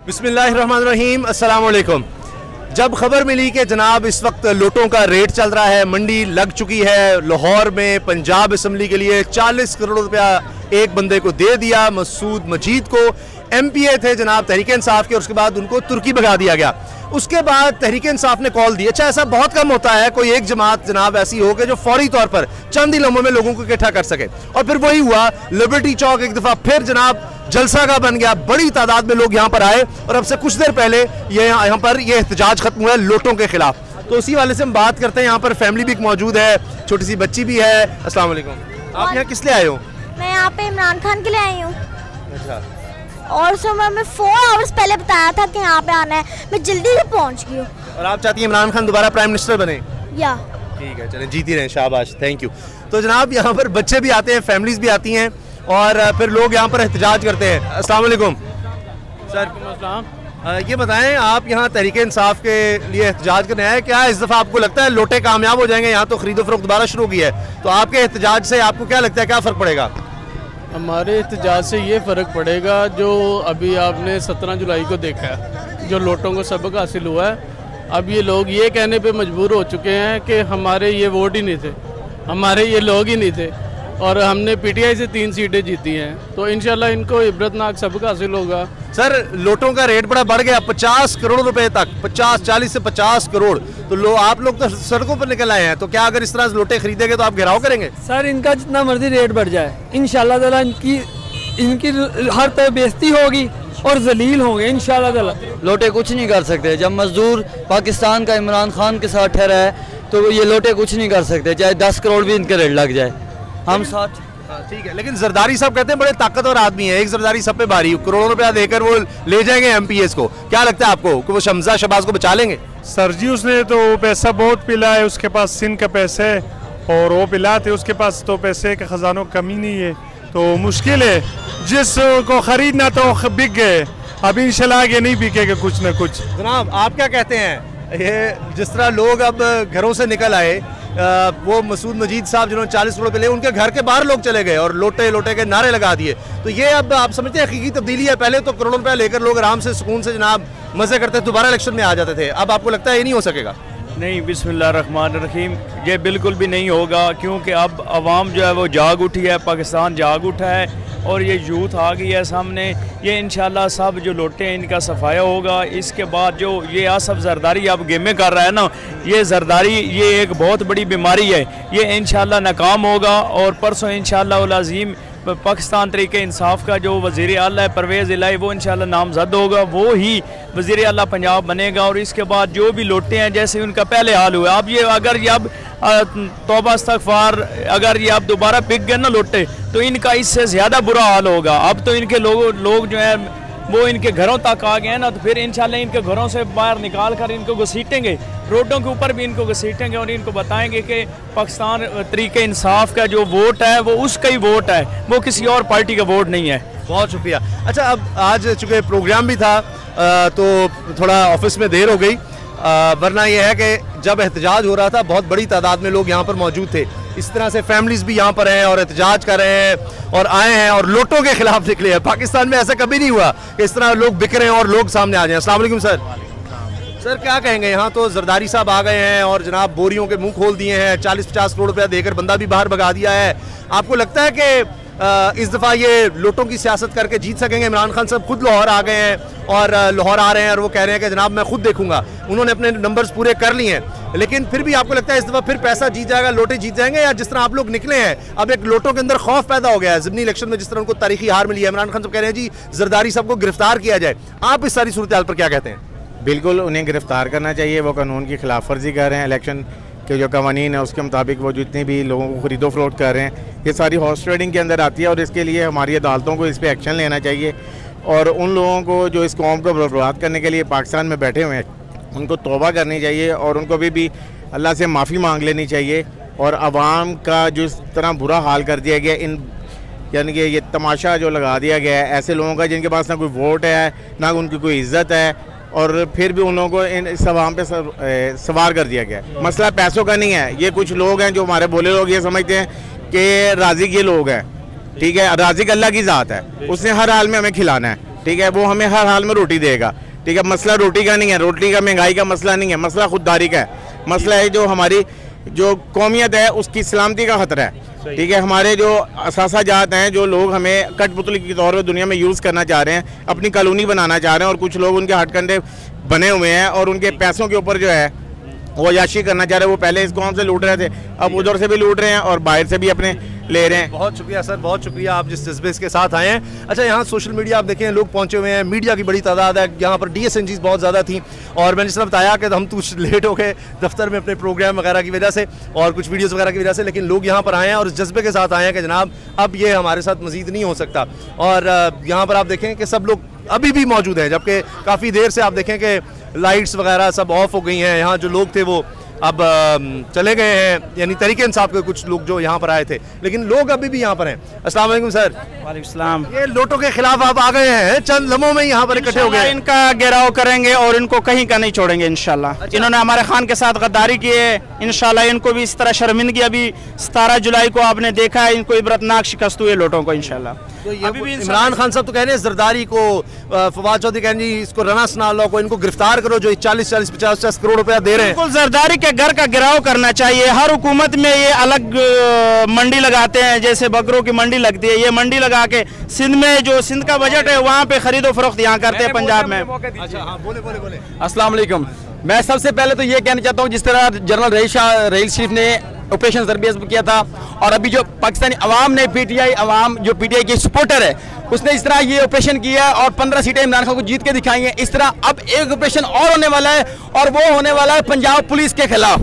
बिस्मिल्लाहिर्रहमानिर्रहीम, अस्सलाम वालेकुम। जब खबर मिली कि जनाब इस वक्त लोटों का रेट चल रहा है, मंडी लग चुकी है, लाहौर में पंजाब असम्बली के लिए 40 करोड़ रुपया एक बंदे को दे दिया, मसूद मजीद को। MPA थे जनाब तहरीक इंसाफ के, और उसके बाद उनको तुर्की भगा दिया गया। उसके बाद तहरीक इंसाफ ने कॉल दी। अच्छा, ऐसा बहुत कम होता है कोई एक जमात जनाब ऐसी हो कि जो फौरी तौर पर चंद ही लम्हों में लोगों को इकट्ठा कर सके, और फिर वही हुआ। लिबर्टी चौक एक दफ़ा फिर जनाब जलसा का बन गया, बड़ी तादाद में लोग यहाँ पर आए, और अब से कुछ देर पहले यहाँ पर ये एहतजाज खत्म हुआ है लोटों के खिलाफ। तो उसी वाले से हम बात करते हैं। यहाँ पर फैमिली भी मौजूद है, छोटी सी बच्ची भी है। अस्सलाम वालेकुम। आप यहाँ किस लिए आए हो? मैं यहाँ पे इमरान खान के लिए आई हूँ। अच्छा। और सुबह मैं 4 आवर्स पहले बताया था कि यहाँ पे आना है, मैं जल्दी से पहुँच गई हूँ। और आप चाहती हैं इमरान खान दोबारा प्राइम मिनिस्टर बने? या ठीक है, चलें, जीती रहें, शाबाश, थैंक यू। तो जनाब यहाँ पर बच्चे भी आते हैं, फैमिलीज भी आती हैं, और फिर लोग यहाँ पर एहतजाज करते हैं। अस्सलाम वालेकुम सर, ये बताएं, आप यहाँ तहरीक इंसाफ के लिए एहतजाज करने आए, क्या इस दफ़ा आपको लगता है लोटे कामयाब हो जाएंगे? यहाँ तो खरीदो फरोख्त दोबारा शुरू की है, तो आपके एहतजाज से आपको क्या लगता है, क्या फ़र्क पड़ेगा? हमारे एहतजाज से ये फ़र्क पड़ेगा, जो अभी आपने 17 जुलाई को देखा है, जो लोटों को सबक हासिल हुआ है। अब ये लोग ये कहने पे मजबूर हो चुके हैं कि हमारे ये वोट ही नहीं थे, हमारे ये लोग ही नहीं थे, और हमने PTI से 3 सीटें जीती हैं, तो इंशाल्लाह इनको इबरतनाक सबक हासिल होगा। सर, लोटों का रेट बड़ा बढ़ गया, 50 करोड़ रुपए तक, 40 से 50 करोड़। तो आप लोग तो सड़कों पर निकल आए हैं, तो क्या अगर इस तरह लोटे खरीदेंगे तो आप घेराव करेंगे? सर, इनका जितना मर्जी रेट बढ़ जाए, इंशाल्लाह ताला इनकी हर तरह बेइज्जती होगी और जलील होंगे इंशाल्लाह ताला। लोटे कुछ नहीं कर सकते। जब मजदूर पाकिस्तान का इमरान खान के साथ ठहरा है, तो ये लोटे कुछ नहीं कर सकते, चाहे 10 करोड़ भी इनके रेट लग जाए, हम साथ। ठीक है, लेकिन जरदारी साहब कहते हैं बड़े ताकतवर आदमी है, एक जरदारी सब पे भारी, करोड़ों रुपया देकर वो ले जाएंगे MPS को। क्या लगता है आपको कि वो शमजा शहबाज को बचा लेंगे? सर जी, उसने तो पैसा बहुत पिला है, उसके पास सिंध का पैसा है, और वो पिलाते, उसके पास तो पैसे के खजानों कमी नहीं है, तो मुश्किल है। जिसको खरीदना तो बिक गए, अब इंशाल्लाह आगे नहीं बिकेगा कुछ ना कुछ। जनाब, आप क्या कहते हैं, ये जिस तरह लोग अब घरों से निकल आए, वो मसूद मजीद साहब जिन्होंने 40 करोड़ पे ले, उनके घर के बाहर लोग चले गए और लोटे लोटे के नारे लगा दिए, तो ये अब आप समझते हैं हकीकी तब्दीली है? पहले तो करोड़ों रुपया लेकर लोग आराम से सुकून से जनाब मजे करते, दोबारा इलेक्शन में आ जाते थे, अब आपको लगता है ये नहीं हो सकेगा? नहीं, बिस्मिल्लाहिर्रहमानिर्रहीम, ये बिल्कुल भी नहीं होगा, क्योंकि अब आवाम जो है वो जाग उठी है, पाकिस्तान जाग उठा है, और ये यूथ आ गई है सामने। ये इंशाल्लाह सब जो लोटे हैं इनका सफाया होगा। इसके बाद जो ये आसफ जरदारी अब गेमें कर रहा है ना, ये जरदारी ये एक बहुत बड़ी बीमारी है, ये इंशाल्लाह नाकाम होगा। और परसों इंशाल्लाह उल अज़ीम पाकिस्तान तरीके इंसाफ का जो वज़ीर आला है परवेज़ इलाही, वो इंशाल्लाह नामज़द होगा, वो ही वज़ीर आला पंजाब बनेगा। और इसके बाद जो भी लोटे हैं जैसे उनका पहले हाल हुआ, अब ये अगर ये अब तौबा इस्तग़फ़ार, अगर ये अब दोबारा बिक गए ना लोटे, तो इनका इससे ज़्यादा बुरा हाल होगा। अब तो इनके लोग जो है वो इनके घरों तक आ गए हैं ना, तो फिर इंशाल्लाह इनके घरों से बाहर निकाल कर इनको घसीटेंगे, रोडों के ऊपर भी इनको घसीटेंगे, और इनको बताएंगे कि पाकिस्तान तरीके इंसाफ का जो वोट है वो उसका ही वोट है, वो किसी और पार्टी का वोट नहीं है। बहुत शुक्रिया। अच्छा, अब आज चूँकि प्रोग्राम भी था तो थोड़ा ऑफिस में देर हो गई, वरना यह है कि जब एहतजाज हो रहा था बहुत बड़ी तादाद में लोग यहाँ पर मौजूद थे। इस तरह से फैमिलीज भी यहाँ पर हैं और एहतजाज कर रहे हैं और आए हैं और लोटों के खिलाफ निकले हैं। पाकिस्तान में ऐसा कभी नहीं हुआ कि इस तरह लोग बिक रहे हैं और लोग सामने आ जाएं। अस्सलाम वालेकुम सर। सर, क्या कहेंगे, यहाँ तो जरदारी साहब आ गए हैं और जनाब बोरियों के मुंह खोल दिए हैं, 40-50 करोड़ रुपया देकर बंदा भी बाहर भगा दिया है। आपको लगता है कि इस दफ़ा ये लोटों की सियासत करके जीत सकेंगे? इमरान खान साहब खुद लाहौर आ गए हैं और लाहौर आ रहे हैं और वो कह रहे हैं कि जनाब मैं खुद देखूंगा, उन्होंने अपने नंबर्स पूरे कर लिए हैं, लेकिन फिर भी आपको लगता है इस दफ़ा फिर पैसा जीत जाएगा, लोटे जीत जाएंगे? या जिस तरह आप लोग निकले हैं, अब एक लोटों के अंदर खौफ पैदा हो गया है ज़िमनी इलेक्शन में, जिस तरह उनको तारीखी हार मिली है, इमरान खान साहब कह रहे हैं जी जरदारी साहब को गिरफ्तार किया जाए, आप इस सारी सूरत हाल पर क्या कहते हैं? बिल्कुल, उन्हें गिरफ्तार करना चाहिए, वो कानून की खिलाफ वर्जी कर रहे हैं। इलेक्शन के जो कवानीन है उसके मुताबिक वो जितने भी लोगों को खरीदो फरोख्त कर रहे हैं, ये सारी हॉर्स ट्रेडिंग के अंदर आती है, और इसके लिए हमारी अदालतों को इस पर एक्शन लेना चाहिए, और उन लोगों को जो इस कौम को बर्बाद करने के लिए पाकिस्तान में बैठे हुए हैं उनको तौबा करनी चाहिए, और उनको भी अल्लाह से माफ़ी मांग लेनी चाहिए। और आवाम का जो इस तरह बुरा हाल कर दिया गया, इन यानी कि ये तमाशा जो लगा दिया गया है ऐसे लोगों का जिनके पास ना कोई वोट है ना उनकी कोई इज्जत है, और फिर भी उन लोगों को इस आवाम पे सवार कर दिया गया। मसला पैसों का नहीं है, ये कुछ लोग हैं जो हमारे बोले लोग ये समझते हैं कि राज़ी ये लोग हैं, ठीक है, राज़िक अल्लाह की ज़ात है, उसने हर हाल में हमें खिलाना है, ठीक है, वो हमें हर हाल में रोटी देगा। ठीक है, मसला रोटी का नहीं है, रोटी का महंगाई का मसला नहीं है, मसला खुददारी का है। मसला है जो हमारी जो कौमियत है उसकी सलामती का खतरा है। ठीक है, हमारे जो असासा जात हैं, जो लोग हमें कठपुतली के तौर पर दुनिया में यूज़ करना चाह रहे हैं, अपनी कॉलोनी बनाना चाह रहे हैं, और कुछ लोग उनके हथकंडे बने हुए हैं और उनके पैसों के ऊपर जो है वो अयाशी करना चाह रहे हैं। वो पहले इस कौम से लूट रहे थे, अब उधर से भी लूट रहे हैं और बाहर से भी अपने ले रहे हैं। बहुत शुक्रिया सर, बहुत शुक्रिया आप जिस जज्बे के साथ आए हैं। अच्छा, यहाँ सोशल मीडिया आप देखें, लोग पहुंचे हुए हैं, मीडिया की बड़ी तादाद है, यहाँ पर DSNGs बहुत ज़्यादा थी, और मैंने जिस तरह बताया कि हम कुछ लेट हो गए दफ्तर में अपने प्रोग्राम वगैरह की वजह से और कुछ वीडियोज़ वगैरह की वजह से, लेकिन लोग यहाँ पर आए हैं और इस जज्बे के साथ आए हैं कि जनाब अब ये हमारे साथ मजीद नहीं हो सकता। और यहाँ पर आप देखें कि सब लोग अभी भी मौजूद हैं, जबकि काफ़ी देर से आप देखें कि लाइट्स वगैरह सब ऑफ हो गई हैं। यहाँ जो लोग थे वो अब चले गए हैं, यानी तरीके इंसाफ के कुछ लोग जो यहाँ पर आए थे, लेकिन लोग अभी भी यहाँ पर हैं। अस्सलाम वालेकुम सर। वालेकुम सलाम। ये लोटों के खिलाफ आप आ गए हैं, चंद लम्हों में यहाँ पर इकट्ठे हो गए। इनका घेराव करेंगे और इनको कहीं का नहीं छोड़ेंगे इंशाल्लाह। अच्छा। इन्होंने हमारे खान के साथ गद्दारी की है, इंशाल्लाह इनको भी इस तरह शर्मिंदगी अभी 17 जुलाई को आपने देखा है, इनको इबरतनाक शिकस्त हुई है लोटों को इंशाल्लाह। तो ये अभी भी इमरान खान साहब तो कह रहे हैं जरदारी को, फवाद चौधरी कह रहे हैं इसको, रना सनाल्लाह को, इनको गिरफ्तार करो जो 40-50 करोड़ रुपया दे रहे हैं। जरदारी के घर का गिराव करना चाहिए। हर हुकूमत में ये अलग मंडी लगाते हैं, जैसे बकरों की मंडी लगती है, ये मंडी लगा के सिंध में जो सिंध का बजट है वहाँ पे खरीदो फरोख्त यहाँ करते हैं पंजाब में। अच्छा, हाँ, बोले। अस्सलाम वालेकुम। मैं सबसे पहले तो ये कहना चाहता हूँ, जिस तरह जनरल रहील शरीफ ने ऑपरेशन जरबेज किया था, और अभी जो पाकिस्तानी अवाम ने जो PTI की सपोर्टर है उसने इस तरह ये ऑपरेशन किया है और 15 सीटें इमरान खान को जीत के दिखाई हैं। इस तरह अब एक ऑपरेशन और होने वाला है, और वो होने वाला है पंजाब पुलिस के खिलाफ।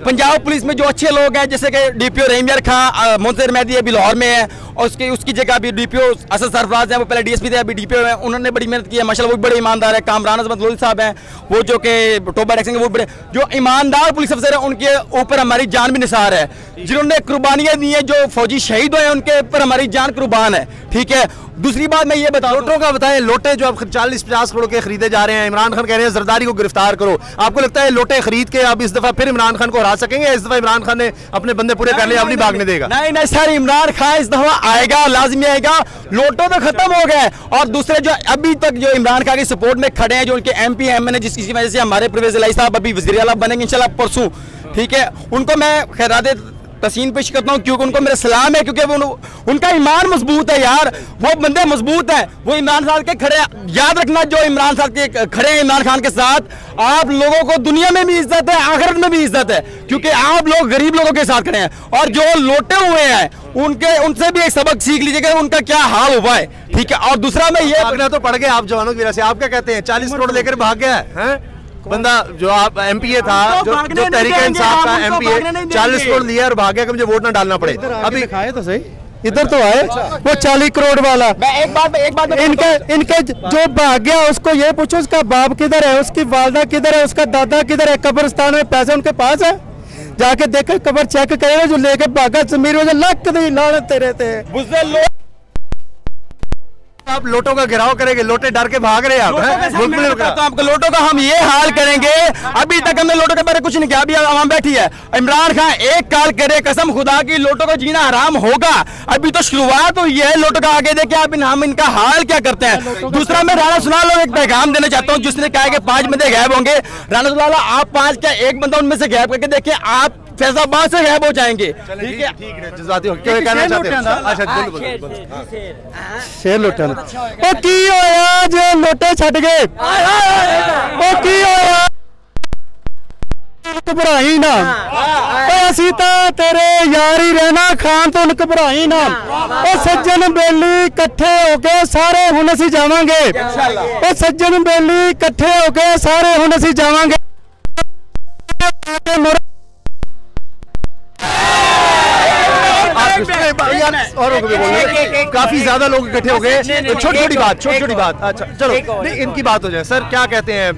पंजाब पुलिस में जो अच्छे लोग हैं, जैसे कि DPO रहीम यार खां, मोहसिन रहमती अभी लाहौर में है, और उसकी जगह अभी DPO असद सरफराज हैं, वो पहले DSP थे, अभी DPO हैं। उन्होंने बड़ी मेहनत की है माशाल्लाह, वो बड़े ईमानदार है। कामरान अजमत लोधी साहब हैं, वो जो कि टोबा डेक्सिंग, वो बड़े जो ईमानदार पुलिस अफसर हैं, उनके ऊपर हमारी जान भी निसार है। जिन्होंने कुर्बानियाँ दी हैं, जो फौजी शहीद हुए हैं, उनके ऊपर हमारी जान कुर्बान है। ठीक है, दूसरी बात मैं ये बताऊं, लोटों का बताएं, लोटे जो अब 40-50 करोड़ के खरीदे जा रहे हैं, इमरान खान कह रहे हैं जरदारी को गिरफ्तार करो। आपको लगता है लोटे खरीद के अब इस दफा फिर इमरान खान को हरा सकेंगे? इस दफा इमरान खान ने अपने बंदे पूरे कर लिए, अब नहीं भागने देगा? नहीं सर, इमरान खान इस दफा आएगा, लाजमी आएगा। लोटो तो खत्म हो गए, और दूसरे जो अभी तक जो इमरान खान की सपोर्ट में खड़े हैं, जो उनके MP MN है, जिसकी वजह से हमारे परवेज इलाही साहब अभी वज़ीर आला बनेंगे इंशाल्लाह परसों। ठीक है, उनको मैं खैरात तस्लीम पेश करता हूँ, क्योंकि उनको मेरा सलाम है, क्योंकि वो उनका ईमान मजबूत है यार, वो बंदे मजबूत हैं, वो इमरान खान के खड़े। याद रखना, जो इमरान खान के खड़े हैं इमरान खान के साथ, आप लोगों को दुनिया में भी इज्जत है, आखिरत में भी इज्जत है, क्योंकि आप लोग गरीब लोगों के साथ खड़े हैं। और जो लोटे हुए हैं उनसे भी एक सबक सीख लीजिएगा, उनका क्या हाल हुआ है। ठीक है, और दूसरा मैं ये भागना तो पड़ गया आप जवानों की वजह से। आप क्या कहते हैं, 40 करोड़ लेकर भाग गया है बंदा? जो आप MPA था, जो तहरीक इंसाफ का MPA, 40 करोड़ लिया और भाग गया कि मुझे वोट ना डालना पड़े। अभी दिखाए तो सही, इधर तो आए वो 40 करोड़ वाला। एक बात इनके जो भाग गया उसको ये पूछो, उसका बाप किधर है, उसकी वालदा किधर है, उसका दादा किधर है, कब्रिस्तान में पैसे उनके पास है? जाके देखो, कब्र चेक करेगा, जो लेके भागा समीर वजह लक नहीं लानते रहते हैं। आप लोटों का घेराव करेंगे, लोटे डर के भाग रहे हैं आप। आपको लोटों का हम ये हाल करेंगे, अभी तक हमने लोटों के बारे में कुछ नहीं किया। अभी आवाम बैठी है, इमरान खान एक काल करे, कसम खुदा की लोटों को जीना हराम होगा। अभी तो शुरुआत हुई है, लोटों का आगे देखे आप हम इनका हाल क्या करते हैं। दूसरा मैं राना सनाल्लाह एक पैगाम देना चाहता हूँ, जिसने कहा कि 5 बंदे गायब होंगे। राना सनाल्लाह, आप 5 क्या एक बंदा उनमें से गायब करके देखिए, आप फैजाबाद से गायब हो जाएंगे। ठीक है, जज्बाती हो क्या कहना चाहते हैं? अच्छा, बोलो। शेर लोटन ओ की होया जे लोटे छट गए, ओ की होया घबराई ना, असी तां तेरे यारी रहना खान तो घबराई ना। ओ सज्जन बेली इकट्ठे होके सारे हुण असी जावांगे, ओ सज्जन बेली इकट्ठे होके सारे हुण असी जावांगे। काफी ज्यादा लोग इकट्ठे हो गए, छोटी छोटी बात। अच्छा चलो, नहीं इनकी बात हो जाए। सर क्या कहते हैं,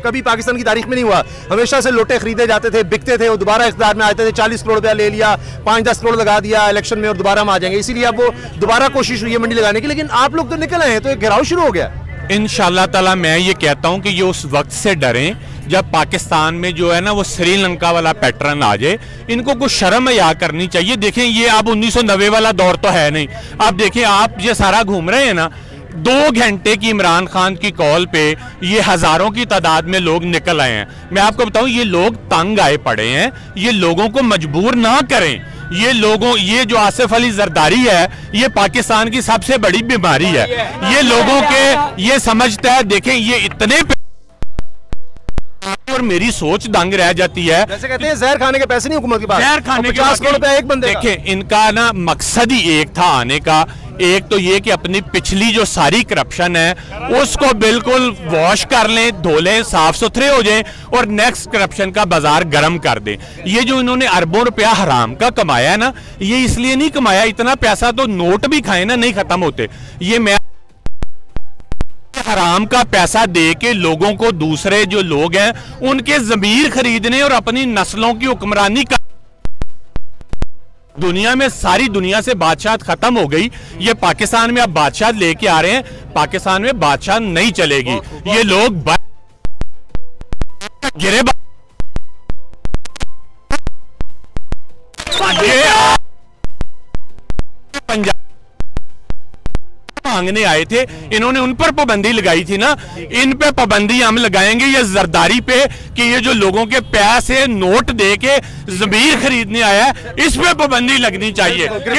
कभी पाकिस्तान की तारीख में नहीं हुआ, हमेशा से लोटे खरीदे जाते थे, बिकते थे, वो दोबारा इख्तियार में आते थे, 40 करोड़ रुपया ले लिया, 5-10 करोड़ लगा दिया इलेक्शन में और दोबारा हम आ जाएंगे, इसीलिए अब वो दोबारा कोशिश हुई है मंडी लगाने की। लेकिन आप लोग तो निकल आए, तो घेराव शुरू हो गया। इंशाअल्लाह ताला मैं ये कहता हूँ कि ये उस वक्त से डरें जब पाकिस्तान में जो है ना वो श्रीलंका वाला पैटर्न आ जाए। इनको कुछ शर्म या करनी चाहिए। देखें, ये अब 1990 वाला दौर तो है नहीं। आप देखें, आप ये सारा घूम रहे हैं ना, 2 घंटे की इमरान खान की कॉल पे ये हजारों की तादाद में लोग निकल आए हैं। मैं आपको बताऊं, ये लोग तंग आए पड़े हैं, ये लोगों को मजबूर ना करें। ये जो आसिफ अली जरदारी है, ये पाकिस्तान की सबसे बड़ी बीमारी है। ये लोगों के ये समझता है, देखें ये इतने और मेरी सोच दंग रह जाती है। जैसे कहते हैं जहर खाने के पैसे नहीं हुकूमत के पास, जहर खाने के 50 करोड़ रुपए एक बंदे। देखें इनका ना मकसद ही एक था आने का, एक तो ये कि अपनी पिछली जो सारी करप्शन है उसको बिल्कुल वॉश कर लें, धो लें, साफ सुथरे हो जाएं और नेक्स्ट करप्शन का बाजार गर्म कर दें। ये जो इन्होंने अरबों रुपया हराम का कमाया है ना, ये इसलिए नहीं कमाया, इतना पैसा तो नोट भी खाए ना नहीं खत्म होते। ये मैं हराम का पैसा दे के लोगों को, दूसरे जो लोग हैं उनके जमीर खरीदने और अपनी नस्लों की हुक्मरानी का, दुनिया में सारी दुनिया से बादशाह खत्म हो गई। ये पाकिस्तान में अब बादशाह लेके आ रहे हैं, पाकिस्तान में बादशाह नहीं चलेगी। ये लोग गिरे पंजाब मांगने आए थे, इन्होंने उन पर पाबंदी लगाई थी ना, इन पे पाबंदी हम लगाएंगे ये जरदारी पे कि ये जो लोगों के पैसे नोट दे के जमीर खरीदने आया है, इस पे पाबंदी लगनी चाहिए। इमरान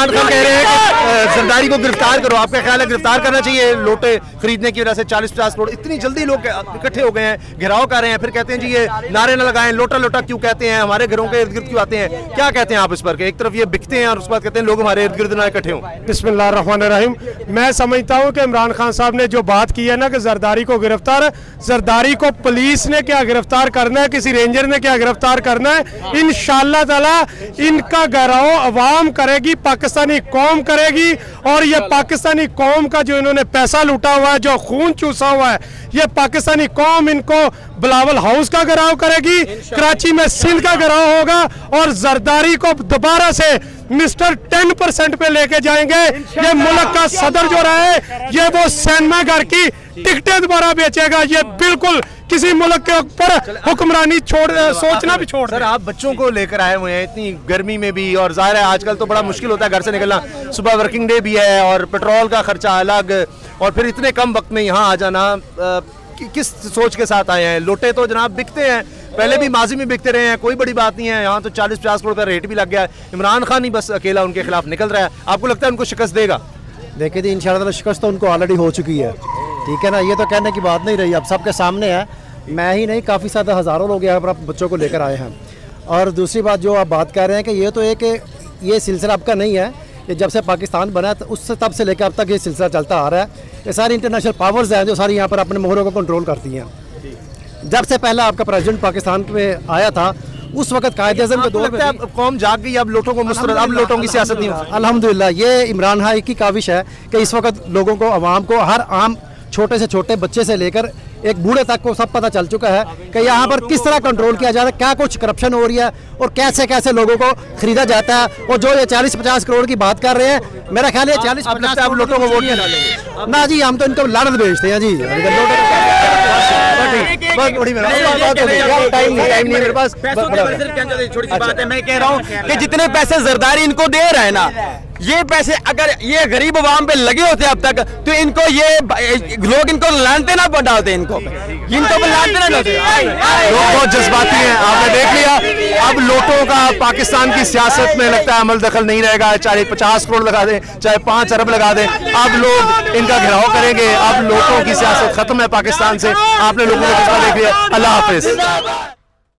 खान कह रहे हैं कि जरदारी को गिरफ्तार करो, आपका ख्याल है गिरफ्तार करना चाहिए? लोटे खरीदने की वजह से 40-50 करोड़ इतनी जल्दी लोग इकट्ठे हो गए हैं, घेराव कर रहे हैं, फिर कहते हैं जी ये नारे न लगाएं, लोटा लोटा क्यों कहते हैं, हमारे घरों के इर्द गिर्द क्यों आते हैं? क्या कहते हैं आप इस पर? एक तरफ ये बिकते हैं और उस बाद कहते हैं लोग हमारे इर्द गिर्द ना इकट्ठे हों। बिस्मिल्लाहिर्रहमानिर्रहीम। मैं समझता हूं कि इमरान खान साहब ने जो बात की है ना कि जरदारी को गिरफ्तार, जरदारी को पुलिस ने क्या गिरफ्तार करना है, किसी रेंजर ने क्या गिरफ्तार करना है, इंशाअल्लाह ताला इनका घेराव अवाम करेगी, पाकिस्तानी कौम करेगी। और ये पाकिस्तानी कौम का जो इन्होंने पैसा लूटा हुआ है, जो खून चूसा हुआ है, ये पाकिस्तानी कौम इनको बिलावल हाउस का घेराव करेगी, कराची में सिंध का घेराव होगा और जरदारी को दोबारा से मिस्टर 10% पे लेके जाएंगे। ये मुल्क का सदर जो रहा है, ये वो सिनेमा घर की टिकटें दोबारा बेचेगा। ये बिल्कुल किसी मुल्क के ऊपर हुक्मरानी सोचना भी छोड़। सर, आप बच्चों को लेकर आए हुए हैं इतनी गर्मी में भी, और जाहिर है आजकल तो बड़ा मुश्किल होता है घर से निकलना, सुबह वर्किंग डे भी है और पेट्रोल का खर्चा अलग, और फिर इतने कम वक्त में यहाँ आ जाना, किस सोच के साथ आए हैं? लोटे तो जनाब बिकते हैं, पहले भी माजी में बिकते रहे हैं, कोई बड़ी बात नहीं है। यहाँ तो 40-50 करोड़ का रेट भी लग गया है। इमरान खान ही बस अकेला उनके खिलाफ निकल रहा है। आपको लगता है उनको शिकस्त देगा? देखिए जी, इंशाअल्लाह शिकस्त तो उनको ऑलरेडी हो चुकी है, ठीक है ना, ये तो कहने की बात नहीं रही, अब सबके सामने है। मैं ही नहीं, काफ़ी सारे हज़ारों लोग यहाँ पर बच्चों को लेकर आए हैं। और दूसरी बात जो आप बात कर रहे हैं कि ये तो एक ये सिलसिला आपका नहीं है, ये जब से पाकिस्तान बना तो उससे तब से लेकर अब तक ये सिलसिला चलता आ रहा है। ये सारी इंटरनेशनल पावर्स हैं जो सारी यहाँ पर अपने मोहरों को कंट्रोल करती हैं। जब से पहला आपका प्रेसिडेंट पाकिस्तान में आया था, उस वक्त कायदे-ए-आज़म के दौर में कौम जाग गई, अब लोटों को मुस्तरद, अब लोटों की सियासत नहीं होती। अल्हम्दुलिल्लाह, ये इमरान भाई की काविश है कि इस वक्त लोगों को, अवाम को, हर आम छोटे से छोटे बच्चे से लेकर एक बूढ़े तक को सब पता चल चुका है कि यहाँ पर किस तरह कंट्रोल किया जा रहा है, क्या कुछ करप्शन हो रही है और कैसे कैसे लोगों को खरीदा जाता है। और जो ये 40-50 करोड़ की बात कर रहे हैं, मेरा ख्याल है 40-50 करोड़ लोटों को वोट नहीं डालेंगे ना जी, हम तो इनको लानत भेजते हैं जी। छोटी सी बात है, मैं कह रहा हूँ कि जितने पैसे जरदारी इनको दे रहे हैं ना, ये पैसे अगर ये गरीब अवाम पे लगे होते अब तक, तो इनको ये लोग इनको लानते ना डालते, इनको लानते ना डालते। लोग बहुत जज्बाती हैं, आपने देख लिया। अब लोटों का पाकिस्तान की सियासत में लगता है अमल दखल नहीं रहेगा, चाहे 50 करोड़ लगा दें, चाहे 5 अरब लगा दें, अब लोग इनका घेराव करेंगे। अब लोटों की सियासत खत्म है पाकिस्तान से। आपने लोगों को देख लिया। अल्लाह हाफिज।